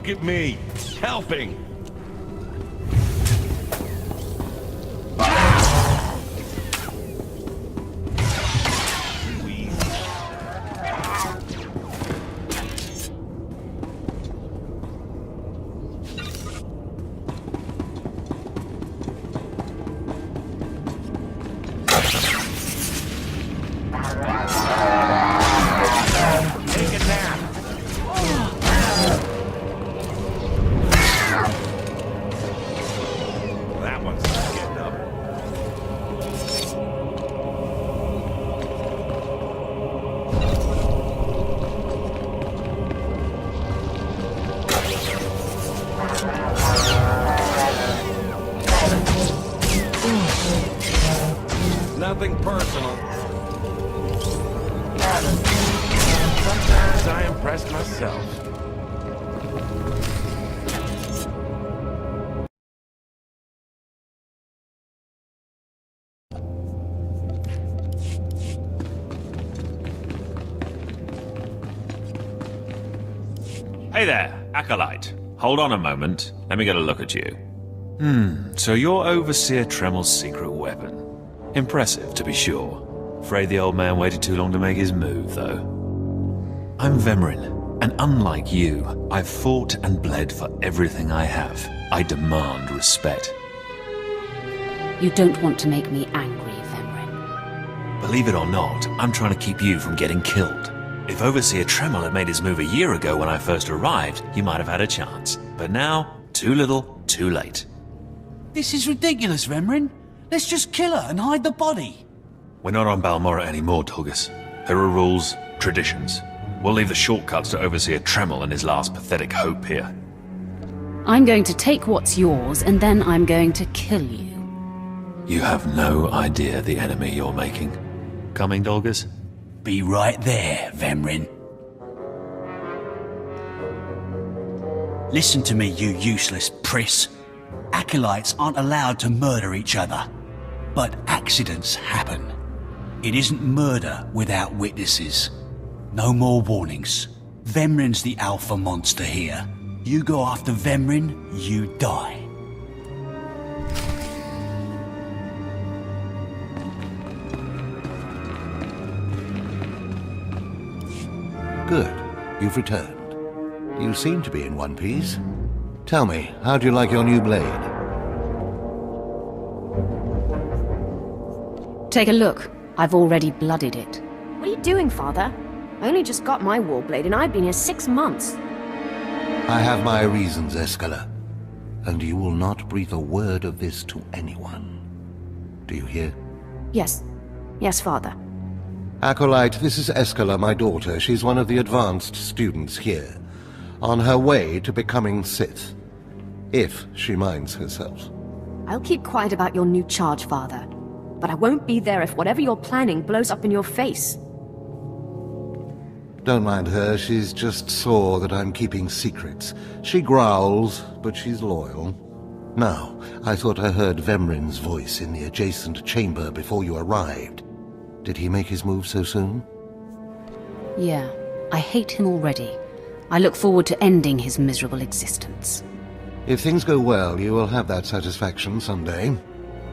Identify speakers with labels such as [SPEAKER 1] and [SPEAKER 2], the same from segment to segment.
[SPEAKER 1] Look at me, helping. Nothing personal. Sometimes I impress myself.
[SPEAKER 2] Hey there, Acolyte. Hold on a moment. Let me get a look at you. So you're Overseer Tremel's secret weapon. Impressive, to be sure. Afraid the old man waited too long to make his move, though. I'm Vemrin, and unlike you, I've fought and bled for everything I have. I demand respect.
[SPEAKER 3] You don't want to make me angry, Vemrin.
[SPEAKER 2] Believe it or not, I'm trying to keep you from getting killed. If Overseer Tremel had made his move a year ago when I first arrived, you might have had a chance. But now, too little, too late.
[SPEAKER 4] This is ridiculous, Vemrin. Let's just kill her and hide the body.
[SPEAKER 2] We're not on Balmora anymore, Torgus. There are rules, traditions. We'll leave the shortcuts to Overseer Tremel and his last pathetic hope here.
[SPEAKER 3] I'm going to take what's yours, and then I'm going to kill you.
[SPEAKER 2] You have no idea the enemy you're making. Coming, Dolgus?
[SPEAKER 4] Be right there, Vemrin. Listen to me, you useless priss. Acolytes aren't allowed to murder each other. But accidents happen. It isn't murder without witnesses. No more warnings. Vemrin's the alpha monster here. You go after Vemrin, you die.
[SPEAKER 5] Good. You've returned. You seem to be in one piece. Tell me, how do you like your new blade?
[SPEAKER 3] Take a look. I've already blooded it.
[SPEAKER 6] What are you doing, Father? I only just got my warblade and I've been here 6 months.
[SPEAKER 5] I have my reasons, Escala. And you will not breathe a word of this to anyone. Do you hear?
[SPEAKER 6] Yes. Yes, Father.
[SPEAKER 5] Acolyte, this is Escala, my daughter. She's one of the advanced students here. On her way to becoming Sith. If she minds herself.
[SPEAKER 6] I'll keep quiet about your new charge, Father. But I won't be there if whatever you're planning blows up in your face.
[SPEAKER 5] Don't mind her, she's just sore that I'm keeping secrets. She growls, but she's loyal. Now, I thought I heard Vemrin's voice in the adjacent chamber before you arrived. Did he make his move so soon?
[SPEAKER 3] Yeah, I hate him already. I look forward to ending his miserable existence.
[SPEAKER 5] If things go well, you will have that satisfaction someday.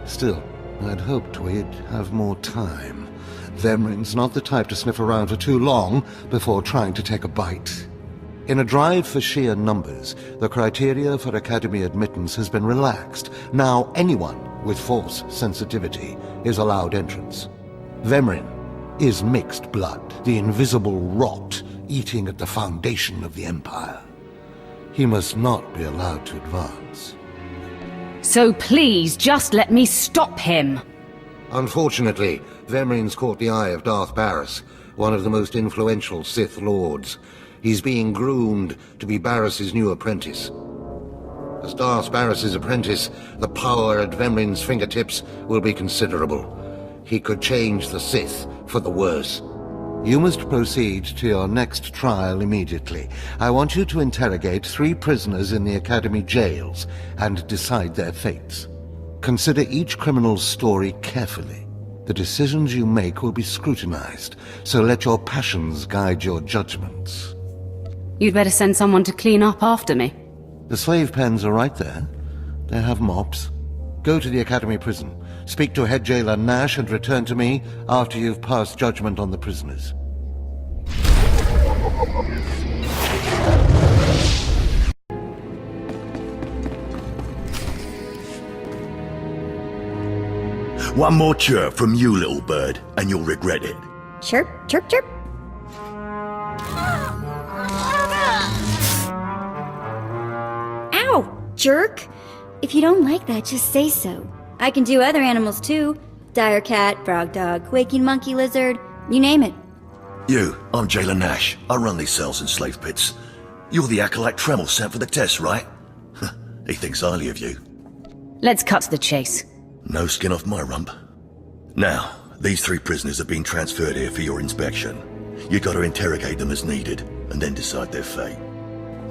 [SPEAKER 5] Still, I'd hoped we'd have more time. Vemrin's not the type to sniff around for too long before trying to take a bite. In a drive for sheer numbers, the criteria for Academy admittance has been relaxed. Now anyone with Force sensitivity is allowed entrance. Vemrin is mixed blood, the invisible rot eating at the foundation of the Empire. He must not be allowed to advance.
[SPEAKER 3] So please, just let me stop him!
[SPEAKER 5] Unfortunately, Vemrin's caught the eye of Darth Barris, one of the most influential Sith Lords. He's being groomed to be Barris's new apprentice. As Darth Barris's apprentice, the power at Vemrin's fingertips will be considerable. He could change the Sith for the worse. You must proceed to your next trial immediately. I want you to interrogate 3 prisoners in the Academy jails and decide their fates. Consider each criminal's story carefully. The decisions you make will be scrutinized, so let your passions guide your judgments.
[SPEAKER 3] You'd better send someone to clean up after me.
[SPEAKER 5] The slave pens are right there. They have mops. Go to the Academy prison. Speak to head jailer Nash and return to me after you've passed judgment on the prisoners.
[SPEAKER 7] One more chirp from you, little bird, and you'll regret it.
[SPEAKER 8] Chirp, chirp, chirp. Ow, jerk! If you don't like that, just say so. I can do other animals too. Dire cat, frog dog, waking monkey lizard, you name it.
[SPEAKER 7] You, I'm Jailer Nash. I run these cells and slave pits. You're the acolyte Tremel sent for the test, right? He thinks highly of you.
[SPEAKER 3] Let's cut to the chase.
[SPEAKER 7] No skin off my rump. Now, these 3 prisoners have been transferred here for your inspection. You gotta interrogate them as needed, and then decide their fate.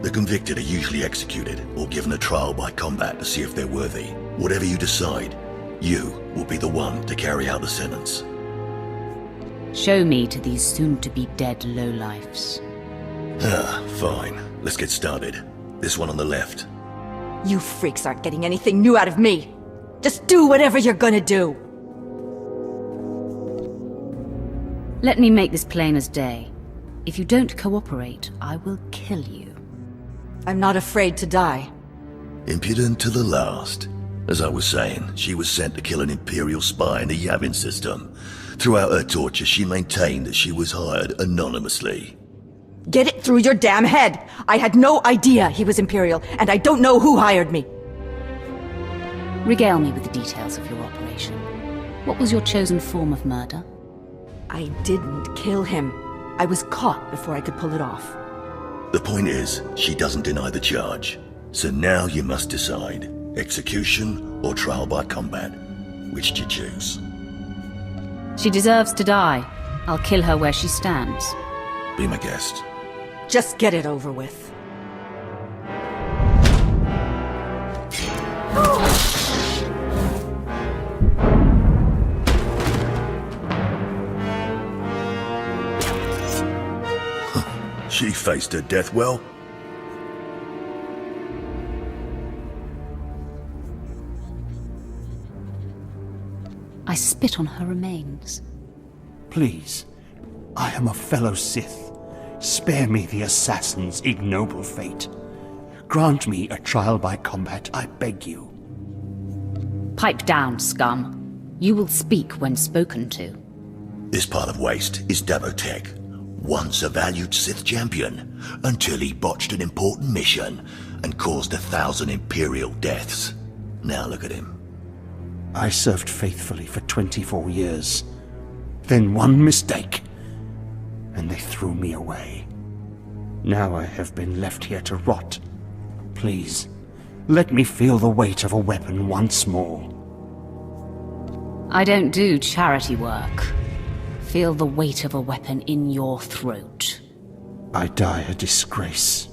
[SPEAKER 7] The convicted are usually executed, or given a trial by combat to see if they're worthy. Whatever you decide, you will be the one to carry out the sentence.
[SPEAKER 3] Show me to these soon-to-be-dead lowlifes.
[SPEAKER 7] Fine. Let's get started. This one on the left.
[SPEAKER 9] You freaks aren't getting anything new out of me. Just do whatever you're gonna do.
[SPEAKER 3] Let me make this plain as day. If you don't cooperate, I will kill you.
[SPEAKER 9] I'm not afraid to die.
[SPEAKER 7] Impudent to the last. As I was saying, she was sent to kill an Imperial spy in the Yavin system. Throughout her torture, she maintained that she was hired anonymously.
[SPEAKER 9] Get it through your damn head! I had no idea he was Imperial, and I don't know who hired me.
[SPEAKER 3] Regale me with the details of your operation. What was your chosen form of murder?
[SPEAKER 9] I didn't kill him. I was caught before I could pull it off.
[SPEAKER 7] The point is, she doesn't deny the charge. So now you must decide. Execution or trial by combat. Which do you choose?
[SPEAKER 3] She deserves to die. I'll kill her where she stands.
[SPEAKER 7] Be my guest.
[SPEAKER 9] Just get it over with.
[SPEAKER 7] She faced her death well.
[SPEAKER 3] I spit on her remains.
[SPEAKER 4] Please, I am a fellow Sith. Spare me the assassin's ignoble fate. Grant me a trial by combat, I beg you.
[SPEAKER 3] Pipe down, scum. You will speak when spoken to.
[SPEAKER 7] This part of Waste is Davotech, once a valued Sith champion, until he botched an important mission and caused 1,000 Imperial deaths. Now look at him.
[SPEAKER 4] I served faithfully for 24 years. Then one mistake, and they threw me away. Now I have been left here to rot. Please, let me feel the weight of a weapon once more.
[SPEAKER 3] I don't do charity work. Feel the weight of a weapon in your throat.
[SPEAKER 4] I die a disgrace.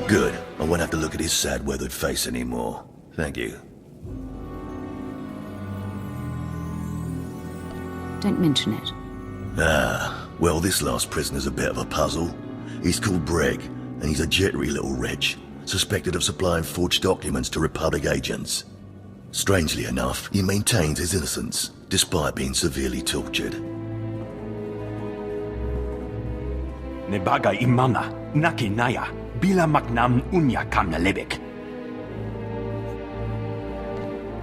[SPEAKER 7] Good. I won't have to look at his sad, weathered face anymore. Thank you.
[SPEAKER 3] Don't mention it.
[SPEAKER 7] Well, this last prisoner's a bit of a puzzle. He's called Breg, and he's a jittery little wretch, suspected of supplying forged documents to Republic agents. Strangely enough, he maintains his innocence, despite being severely tortured.
[SPEAKER 10] Nebaga imana, naki naya, bila maknam unya kamnalebek.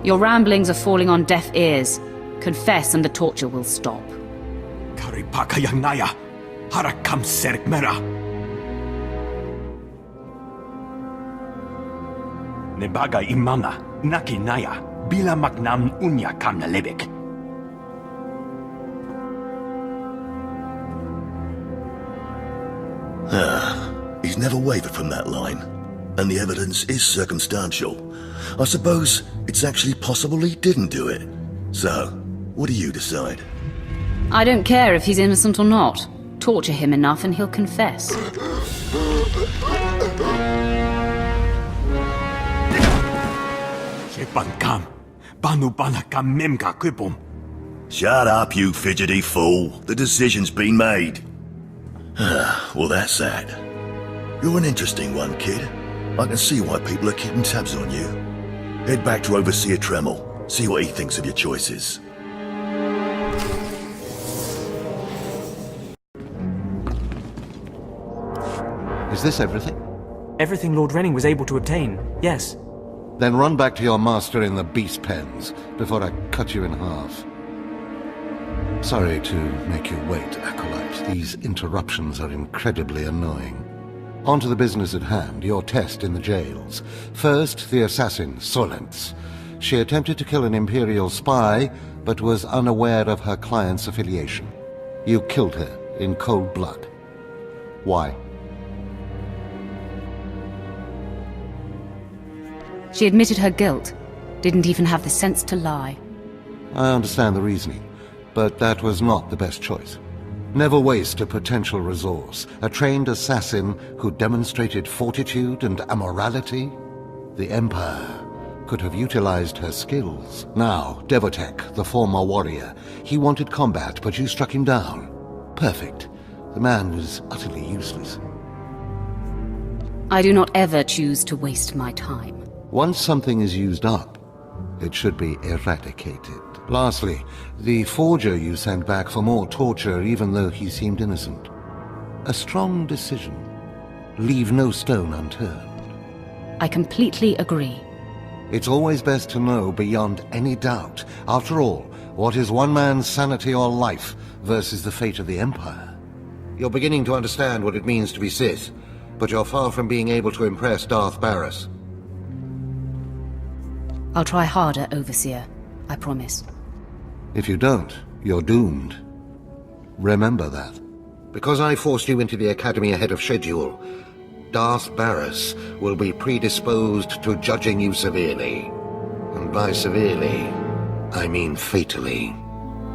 [SPEAKER 3] Your ramblings are falling on deaf ears. Confess and the torture will stop.
[SPEAKER 10] Karipaka yang naya, harakam serk mera. Nebaga imana, naki naya, bila maknam unya kamnalebek.
[SPEAKER 7] He's never wavered from that line, and the evidence is circumstantial. I suppose it's actually possible he didn't do it. So, what do you decide?
[SPEAKER 3] I don't care if he's innocent or not. Torture him enough and he'll confess.
[SPEAKER 10] Sepankam, Banu bana kamemka kwipum.
[SPEAKER 7] Shut up, you fidgety fool. The decision's been made. Well, that's that. You're an interesting one, kid. I can see why people are keeping tabs on you. Head back to Overseer Tremel. See what he thinks of your choices.
[SPEAKER 5] Is this everything?
[SPEAKER 11] Everything Lord Renning was able to obtain, yes.
[SPEAKER 5] Then run back to your master in the beast pens before I cut you in half. Sorry to make you wait, Acolyte. These interruptions are incredibly annoying. On to the business at hand, your test in the jails. First, the assassin, Solentz. She attempted to kill an Imperial spy, but was unaware of her client's affiliation. You killed her in cold blood. Why?
[SPEAKER 3] She admitted her guilt. Didn't even have the sense to lie.
[SPEAKER 5] I understand the reasoning, but that was not the best choice. Never waste a potential resource. A trained assassin who demonstrated fortitude and amorality. The Empire could have utilized her skills. Now, Devotek, the former warrior, he wanted combat, but you struck him down. Perfect. The man was utterly useless.
[SPEAKER 3] I do not ever choose to waste my time.
[SPEAKER 5] Once something is used up, it should be eradicated. Lastly, the forger you sent back for more torture even though he seemed innocent. A strong decision. Leave no stone unturned.
[SPEAKER 3] I completely agree.
[SPEAKER 5] It's always best to know beyond any doubt. After all, what is one man's sanity or life versus the fate of the Empire? You're beginning to understand what it means to be Sith, but you're far from being able to impress Darth Barris.
[SPEAKER 3] I'll try harder, Overseer. I promise.
[SPEAKER 5] If you don't, you're doomed. Remember that. Because I forced you into the Academy ahead of schedule, Darth Barris will be predisposed to judging you severely. And by severely, I mean fatally.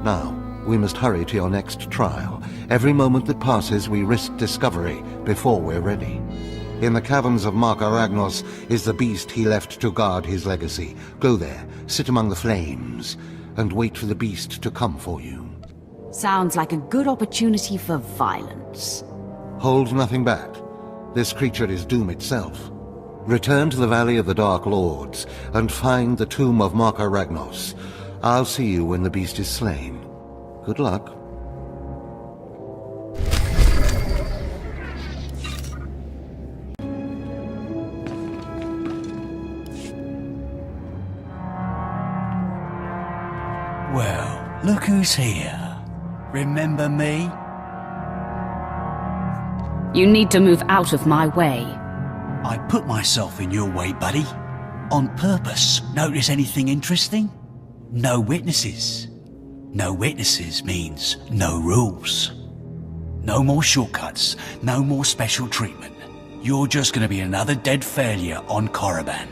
[SPEAKER 5] Now, we must hurry to your next trial. Every moment that passes, we risk discovery before we're ready. In the caverns of Mark Aragnos is the beast he left to guard his legacy. Go there, sit among the flames, and wait for the beast to come for you.
[SPEAKER 3] Sounds like a good opportunity for violence.
[SPEAKER 5] Hold nothing back. This creature is doom itself. Return to the Valley of the Dark Lords, and find the tomb of Mark Aragnos. I'll see you when the beast is slain. Good luck.
[SPEAKER 4] Well, look who's here. Remember me?
[SPEAKER 3] You need to move out of my way.
[SPEAKER 4] I put myself in your way, buddy. On purpose. Notice anything interesting? No witnesses. No witnesses means no rules. No more shortcuts. No more special treatment. You're just gonna be another dead failure on Korriban.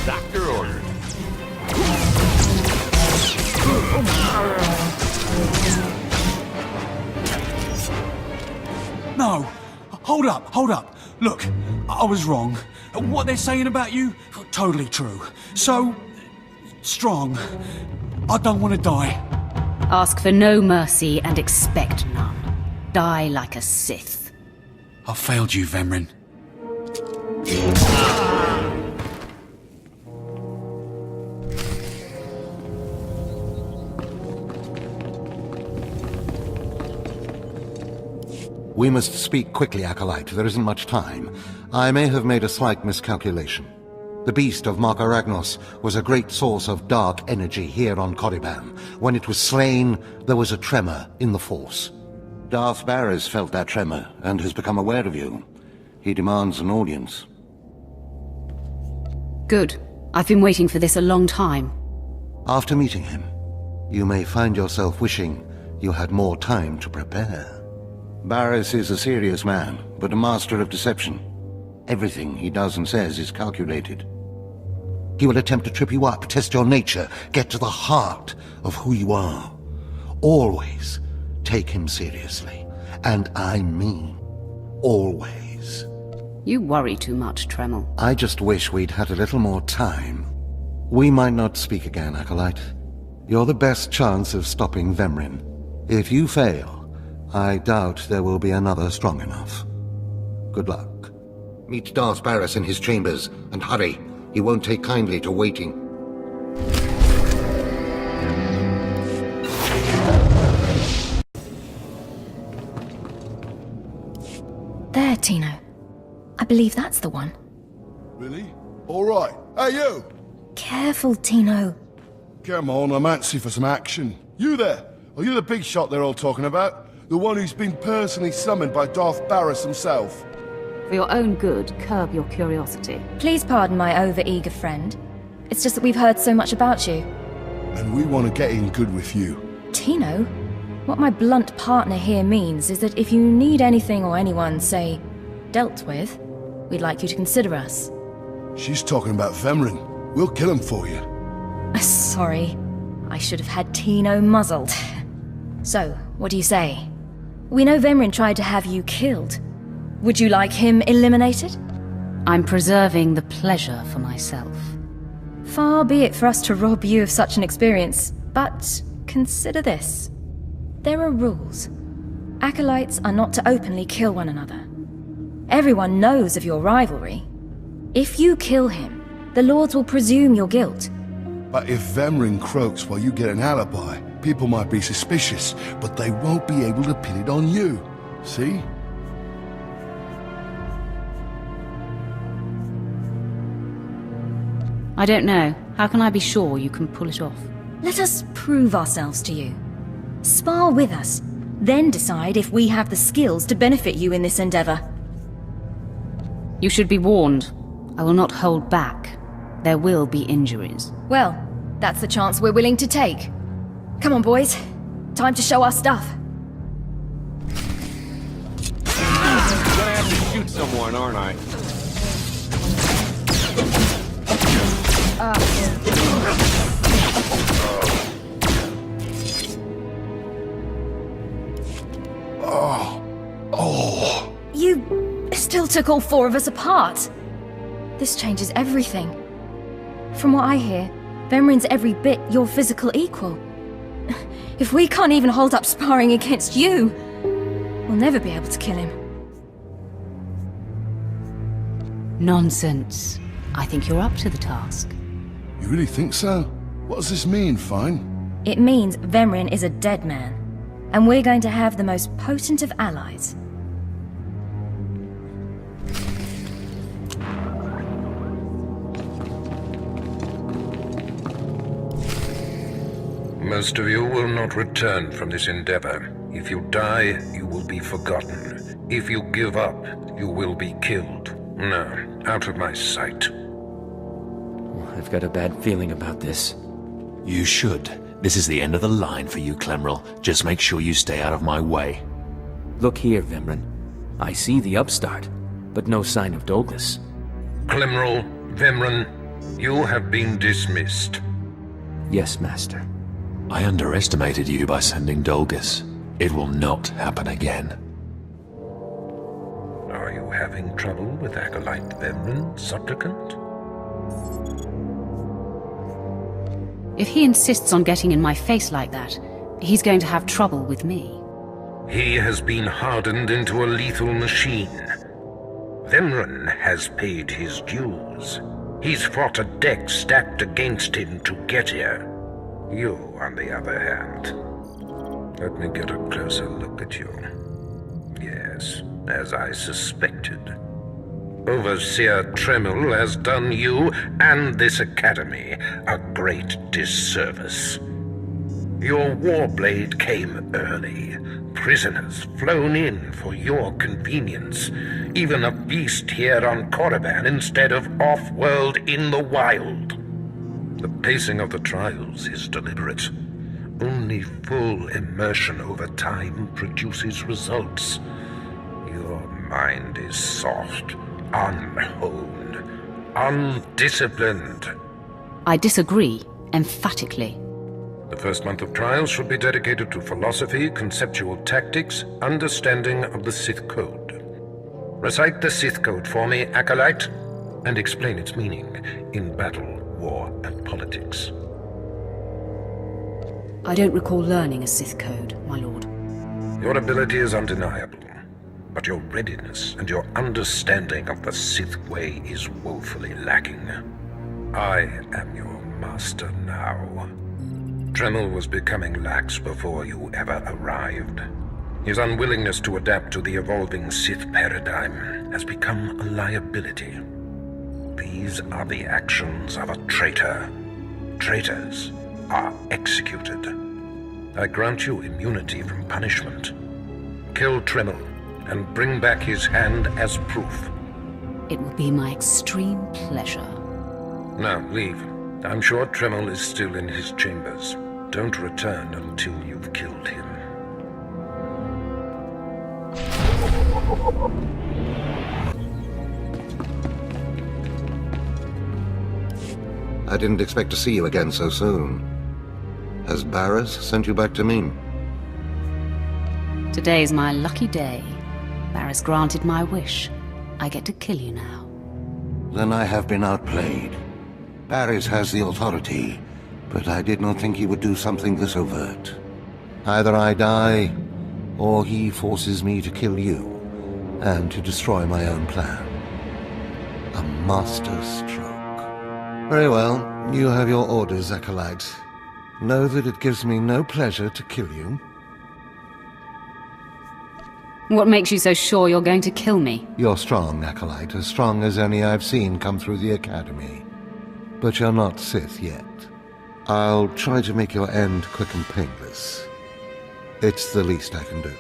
[SPEAKER 1] Doctor ordered.
[SPEAKER 4] No! Hold up! Look, I was wrong. What they're saying about you, totally true. So, strong. I don't want to die.
[SPEAKER 3] Ask for no mercy and expect none. Die like a Sith.
[SPEAKER 4] I failed you, Vemrin.
[SPEAKER 5] We must speak quickly, Acolyte. There isn't much time. I may have made a slight miscalculation. The beast of Mark Aragnos was a great source of dark energy here on Korriban. When it was slain, there was a tremor in the Force. Darth Barris felt that tremor and has become aware of you. He demands an audience.
[SPEAKER 3] Good. I've been waiting for this a long time.
[SPEAKER 5] After meeting him, you may find yourself wishing you had more time to prepare. Barris is a serious man, but a master of deception. Everything he does and says is calculated. He will attempt to trip you up, test your nature, get to the heart of who you are. Always take him seriously. And I mean always.
[SPEAKER 3] You worry too much, Tremel.
[SPEAKER 5] I just wish we'd had a little more time. We might not speak again, Acolyte. You're the best chance of stopping Vemrin. If you fail, I doubt there will be another strong enough. Good luck. Meet Darth Barris in his chambers, and hurry. He won't take kindly to waiting.
[SPEAKER 6] There, Tino. I believe that's the one.
[SPEAKER 12] Really? All right. Hey, you!
[SPEAKER 6] Careful, Tino.
[SPEAKER 12] Come on, I'm antsy for some action. You there? Are you the big shot they're all talking about? The one who's been personally summoned by Darth Barris himself?
[SPEAKER 3] For your own good, curb your curiosity.
[SPEAKER 6] Please pardon my over-eager friend. It's just that we've heard so much about you.
[SPEAKER 12] And we want to get in good with you.
[SPEAKER 6] Tino? What my blunt partner here means is that if you need anything or anyone, say, dealt with, we'd like you to consider us.
[SPEAKER 12] She's talking about Vemrin. We'll kill him for you.
[SPEAKER 6] Sorry. I should have had Tino muzzled. So, what do you say? We know Vemrin tried to have you killed. Would you like him eliminated?
[SPEAKER 3] I'm preserving the pleasure for myself.
[SPEAKER 6] Far be it for us to rob you of such an experience, but consider this. There are rules. Acolytes are not to openly kill one another. Everyone knows of your rivalry. If you kill him, the Lords will presume your guilt.
[SPEAKER 12] But if Vemrin croaks while you get an alibi, people might be suspicious, but they won't be able to pin it on you. See?
[SPEAKER 3] I don't know. How can I be sure you can pull it off?
[SPEAKER 6] Let us prove ourselves to you. Spar with us, then decide if we have the skills to benefit you in this endeavor.
[SPEAKER 3] You should be warned. I will not hold back. There will be injuries.
[SPEAKER 6] Well, that's the chance we're willing to take. Come on, boys. Time to show our stuff.
[SPEAKER 1] I'm gonna have to shoot someone, aren't I? You
[SPEAKER 6] still took all four of us apart. This changes everything. From what I hear, Vemrin's every bit your physical equal. If we can't even hold up sparring against you, we'll never be able to kill him.
[SPEAKER 3] Nonsense. I think you're up to the task.
[SPEAKER 12] You really think so? What does this mean, Fine?
[SPEAKER 6] It means Vemrin is a dead man, and we're going to have the most potent of allies.
[SPEAKER 13] Most of you will not return from this endeavor. If you die, you will be forgotten. If you give up, you will be killed. No, out of my sight.
[SPEAKER 14] I've got a bad feeling about this.
[SPEAKER 2] You should. This is the end of the line for you, Clemrel. Just make sure you stay out of my way.
[SPEAKER 14] Look here, Vemrin. I see the upstart, but no sign of Douglas.
[SPEAKER 13] Clemrel, Vemrin, you have been dismissed.
[SPEAKER 14] Yes, Master.
[SPEAKER 2] I underestimated you by sending Dolgus. It will not happen again.
[SPEAKER 13] Are you having trouble with Acolyte Vemrin, Supplicant?
[SPEAKER 3] If he insists on getting in my face like that, he's going to have trouble with me.
[SPEAKER 13] He has been hardened into a lethal machine. Vemrin has paid his dues. He's fought a deck stacked against him to get here. You, on the other hand, let me get a closer look at you. Yes, as I suspected. Overseer Tremel has done you and this academy a great disservice. Your warblade came early. Prisoners flown in for your convenience. Even a beast here on Korriban instead of off-world in the wild. The pacing of the trials is deliberate. Only full immersion over time produces results. Your mind is soft, unhoned, undisciplined.
[SPEAKER 3] I disagree, emphatically.
[SPEAKER 13] The first month of trials should be dedicated to philosophy, conceptual tactics, understanding of the Sith Code. Recite the Sith Code for me, Acolyte, and explain its meaning in battle, war, and politics.
[SPEAKER 3] I don't recall learning a Sith Code, my lord.
[SPEAKER 13] Your ability is undeniable, but your readiness and your understanding of the Sith way is woefully lacking. I am your master now. Tremel was becoming lax before you ever arrived. His unwillingness to adapt to the evolving Sith paradigm has become a liability. These are the actions of a traitor. Traitors are executed. I grant you immunity from punishment. Kill Tremel and bring back his hand as proof.
[SPEAKER 3] It will be my extreme pleasure.
[SPEAKER 13] Now, leave. I'm sure Tremel is still in his chambers. Don't return until you've killed him.
[SPEAKER 5] I didn't expect to see you again so soon. Has Barris sent you back to me?
[SPEAKER 3] Today's my lucky day. Barris granted my wish. I get to kill you now.
[SPEAKER 5] Then I have been outplayed. Barris has the authority, but I did not think he would do something this overt. Either I die, or he forces me to kill you, and to destroy my own plan. A master stroke. Very well, you have your orders, Acolyte. Know that it gives me no pleasure to kill you.
[SPEAKER 3] What makes you so sure you're going to kill me?
[SPEAKER 5] You're strong, Acolyte, as strong as any I've seen come through the Academy. But you're not Sith yet. I'll try to make your end quick and painless. It's the least I can do.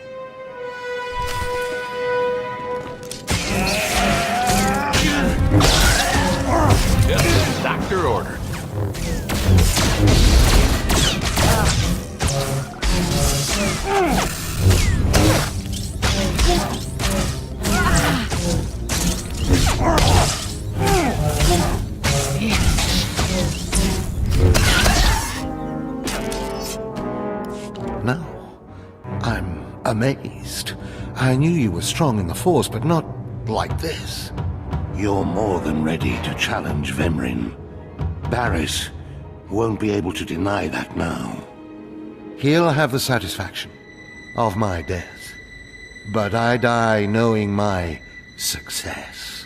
[SPEAKER 1] Just as the doctor ordered.
[SPEAKER 5] Now, I'm amazed. I knew you were strong in the Force, but not like this. You're more than ready to challenge Vemrin. Barris won't be able to deny that now. He'll have the satisfaction of my death, but I die knowing my success.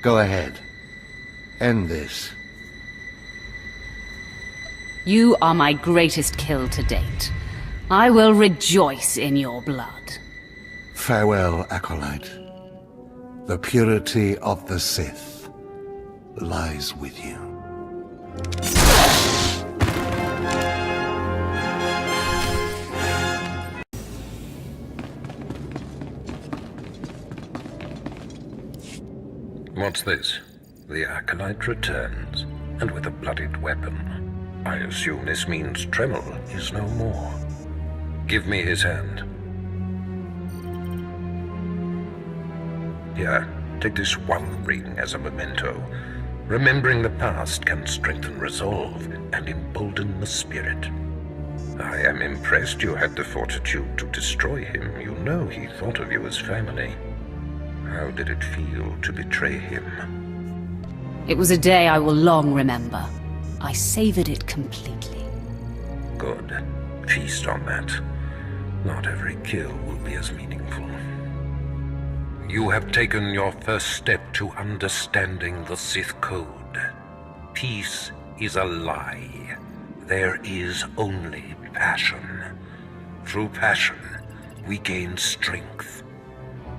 [SPEAKER 5] Go ahead. End this.
[SPEAKER 3] You are my greatest kill to date. I will rejoice in your blood.
[SPEAKER 5] Farewell, Acolyte. The purity of the Sith lies with you.
[SPEAKER 13] What's this? The Acolyte returns, and with a bloodied weapon. I assume this means Tremel is no more. Give me his hand. Here, take this one ring as a memento. Remembering the past can strengthen resolve and embolden the spirit. I am impressed you had the fortitude to destroy him. You know he thought of you as family. How did it feel to betray him?
[SPEAKER 3] It was a day I will long remember. I savored it completely.
[SPEAKER 13] Good. Feast on that. Not every kill will be as meaningful. You have taken your first step to understanding the Sith Code. Peace is a lie. There is only passion. Through passion, we gain strength.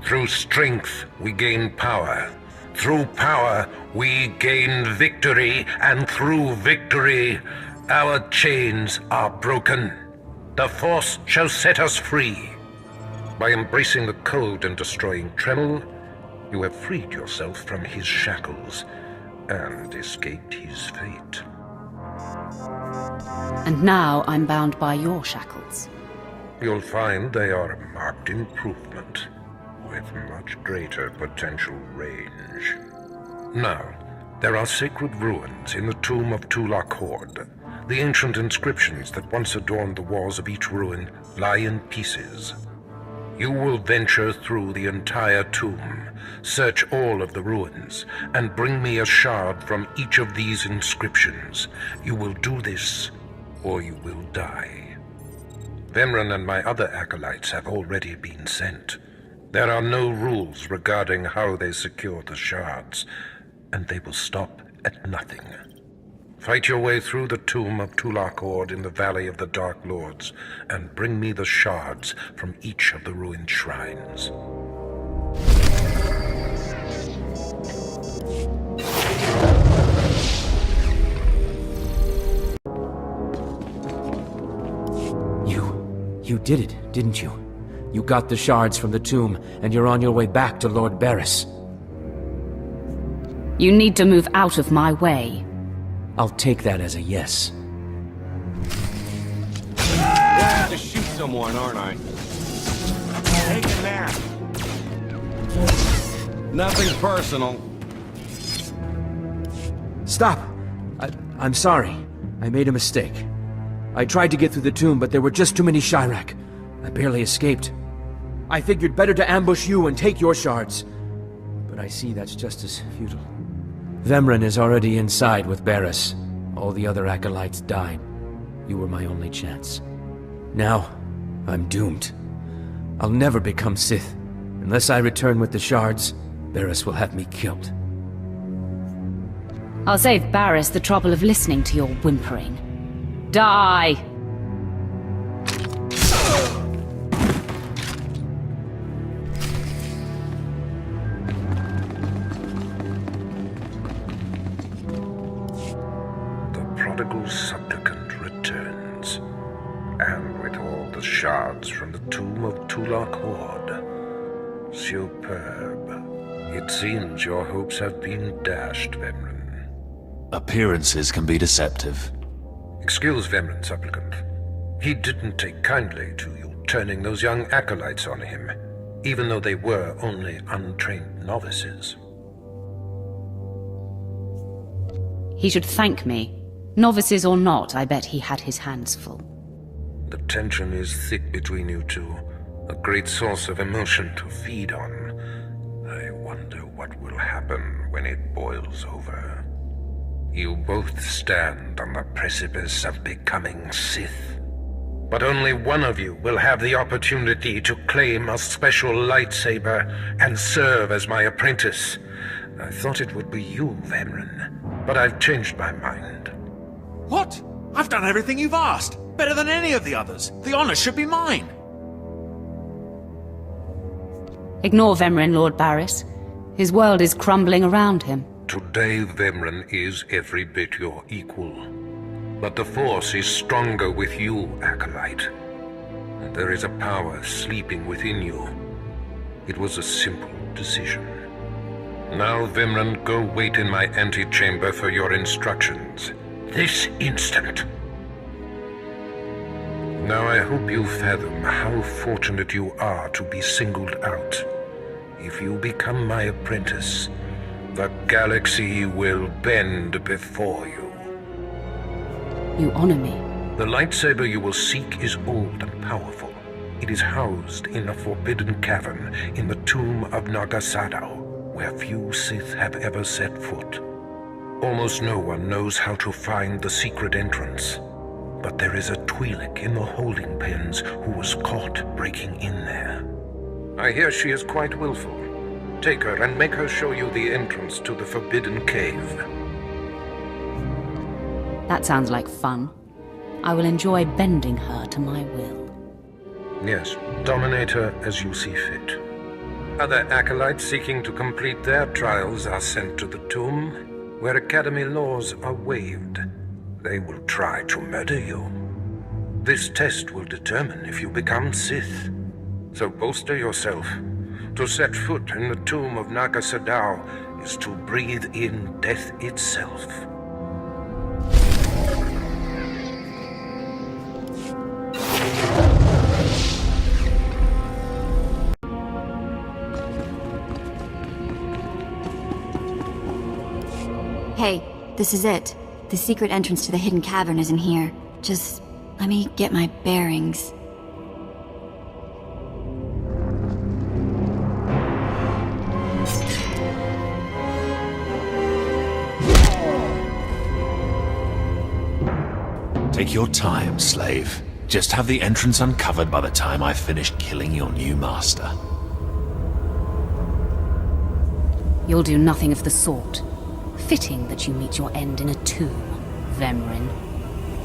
[SPEAKER 13] Through strength, we gain power. Through power, we gain victory. And through victory, our chains are broken. The Force shall set us free. By embracing the Code and destroying Tremel, you have freed yourself from his shackles and escaped his fate.
[SPEAKER 3] And now I'm bound by your shackles.
[SPEAKER 13] You'll find they are a marked improvement, with much greater potential range. Now, there are sacred ruins in the tomb of Tulak Horde. The ancient inscriptions that once adorned the walls of each ruin lie in pieces. You will venture through the entire tomb, search all of the ruins, and bring me a shard from each of these inscriptions. You will do this, or you will die. Vemren and my other acolytes have already been sent. There are no rules regarding how they secure the shards, and they will stop at nothing. Fight your way through the tomb of Tulak Hord in the Valley of the Dark Lords, and bring me the shards from each of the ruined shrines.
[SPEAKER 14] You did it, didn't you? You got the shards from the tomb, and you're on your way back to Lord Barris.
[SPEAKER 3] You need to move out of my way.
[SPEAKER 14] I'll take that as a yes.
[SPEAKER 1] I have to shoot someone, aren't I?
[SPEAKER 10] Take a nap.
[SPEAKER 1] Nothing personal.
[SPEAKER 14] Stop! I'm sorry. I made a mistake. I tried to get through the tomb, but there were just too many Shirak. I barely escaped. I figured better to ambush you and take your shards. But I see that's just as futile. Vemren is already inside with Barris. All the other acolytes died. You were my only chance. Now, I'm doomed. I'll never become Sith. Unless I return with the shards, Barris will have me killed.
[SPEAKER 3] I'll save Barris the trouble of listening to your whimpering. Die!
[SPEAKER 13] The prodigal supplicant returns, and with all the shards from the tomb of Tulak Hord. Superb. It seems your hopes have been dashed, Vemren.
[SPEAKER 2] Appearances can be deceptive.
[SPEAKER 13] Excuse Vemren, supplicant. He didn't take kindly to you turning those young acolytes on him, even though they were only untrained novices.
[SPEAKER 3] He should thank me. Novices or not, I bet he had his hands full.
[SPEAKER 13] The tension is thick between you two, a great source of emotion to feed on. I wonder what will happen when it boils over. You both stand on the precipice of becoming Sith. But only one of you will have the opportunity to claim a special lightsaber and serve as my apprentice. I thought it would be you, Vemren, but I've changed my mind.
[SPEAKER 2] What? I've done everything you've asked. Better than any of the others. The honor should be mine.
[SPEAKER 3] Ignore Vemren, Lord Barris. His world is crumbling around him.
[SPEAKER 13] Today, Vemren is every bit your equal. But the Force is stronger with you, Acolyte. And there is a power sleeping within you. It was a simple decision. Now, Vemren, go wait in my antechamber for your instructions. This instant. Now I hope you fathom how fortunate you are to be singled out. If you become my apprentice, the galaxy will bend before you.
[SPEAKER 3] You honor me.
[SPEAKER 13] The lightsaber you will seek is old and powerful. It is housed in a forbidden cavern in the tomb of Nagasadao, where few Sith have ever set foot. Almost no one knows how to find the secret entrance. But there is a Twi'lek in the holding pens who was caught breaking in there. I hear she is quite willful. Take her and make her show you the entrance to the Forbidden Cave.
[SPEAKER 3] That sounds like fun. I will enjoy bending her to my will.
[SPEAKER 13] Yes, dominate her as you see fit. Other acolytes seeking to complete their trials are sent to the tomb, where Academy laws are waived. They will try to murder you. This test will determine if you become Sith. So bolster yourself. To set foot in the tomb of Nagasadao is to breathe in death itself.
[SPEAKER 8] Hey, this is it. The secret entrance to the hidden cavern isn't here. Just let me get my bearings.
[SPEAKER 2] Take your time, slave. Just have the entrance uncovered by the time I finish killing your new master.
[SPEAKER 3] You'll do nothing of the sort. Fitting that you meet your end in a tomb, Vemrin.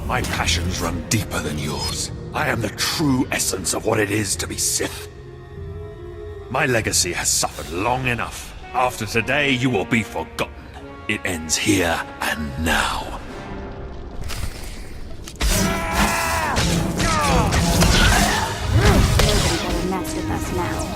[SPEAKER 2] My passions run deeper than yours. I am the true essence of what it is to be Sith. My legacy has suffered long enough. After today, you will be forgotten. It ends here and now.
[SPEAKER 8] Nobody better mess with us now.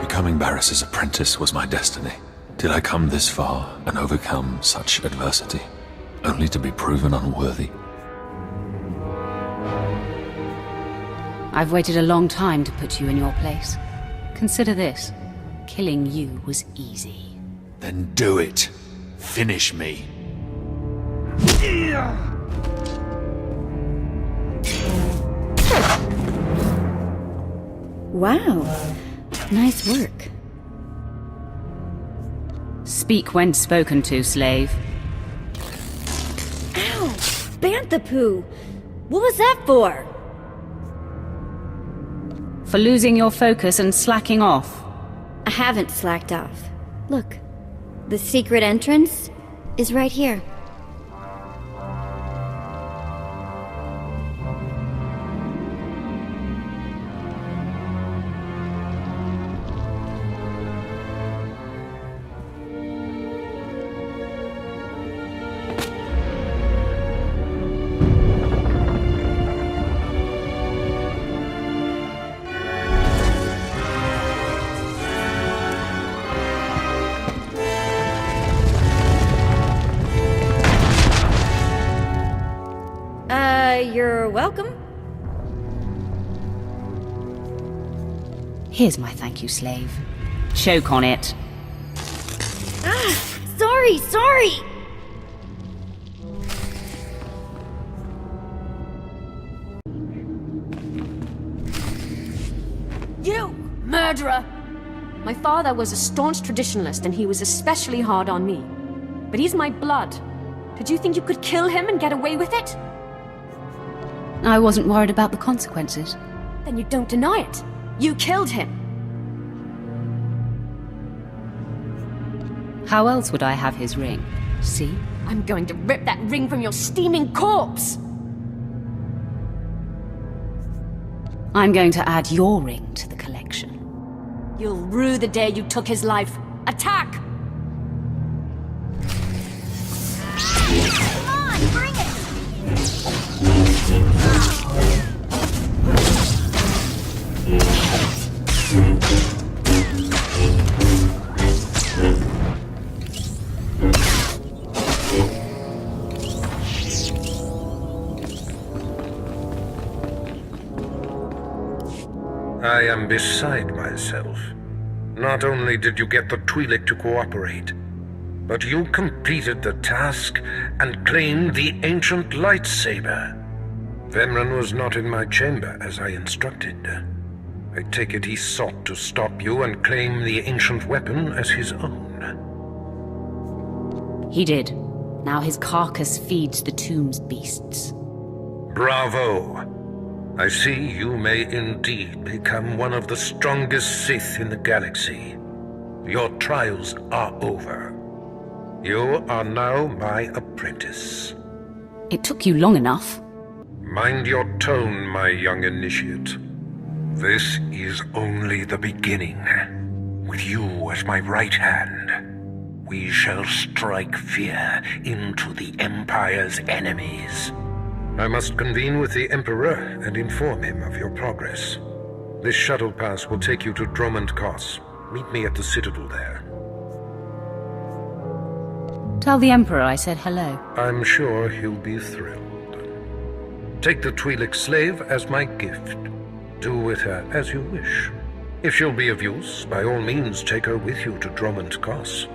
[SPEAKER 2] Becoming Barris's apprentice was my destiny. Did I come this far and overcome such adversity, only to be proven unworthy?
[SPEAKER 3] I've waited a long time to put you in your place. Consider this. Killing you was easy.
[SPEAKER 2] Then do it. Finish me.
[SPEAKER 8] Wow. Nice work.
[SPEAKER 3] Speak when spoken to, slave.
[SPEAKER 8] Ow! Bantha poo! What was that for?
[SPEAKER 3] For losing your focus and slacking off.
[SPEAKER 8] I haven't slacked off. Look, the secret entrance is right here. You're welcome.
[SPEAKER 3] Here's my thank you, slave. Choke on it.
[SPEAKER 8] Ah, sorry!
[SPEAKER 15] You! Murderer! My father was a staunch traditionalist and he was especially hard on me. But he's my blood. Did you think you could kill him and get away with it?
[SPEAKER 3] I wasn't worried about the consequences.
[SPEAKER 15] Then you don't deny it. You killed him.
[SPEAKER 3] How else would I have his ring? See?
[SPEAKER 15] I'm going to rip that ring from your steaming corpse!
[SPEAKER 3] I'm going to add your ring to the collection.
[SPEAKER 15] You'll rue the day you took his life. Attack!
[SPEAKER 8] Come on, bring it!
[SPEAKER 13] I am beside myself. Not only did you get the Twi'lek to cooperate, but you completed the task and claimed the ancient lightsaber. Vemrin was not in my chamber as I instructed. I take it he sought to stop you and claim the ancient weapon as his own.
[SPEAKER 3] He did. Now his carcass feeds the tomb's beasts.
[SPEAKER 13] Bravo! I see you may indeed become one of the strongest Sith in the galaxy. Your trials are over. You are now my apprentice.
[SPEAKER 3] It took you long enough.
[SPEAKER 13] Mind your tone, my young initiate. This is only the beginning. With you as my right hand, we shall strike fear into the Empire's enemies. I must convene with the Emperor and inform him of your progress. This shuttle pass will take you to Dromund Kos. Meet me at the Citadel there.
[SPEAKER 3] Tell the Emperor I said hello.
[SPEAKER 13] I'm sure he'll be thrilled. Take the Twi'lek slave as my gift. Do with her as you wish. If she'll be of use, by all means take her with you to Dromund Kos.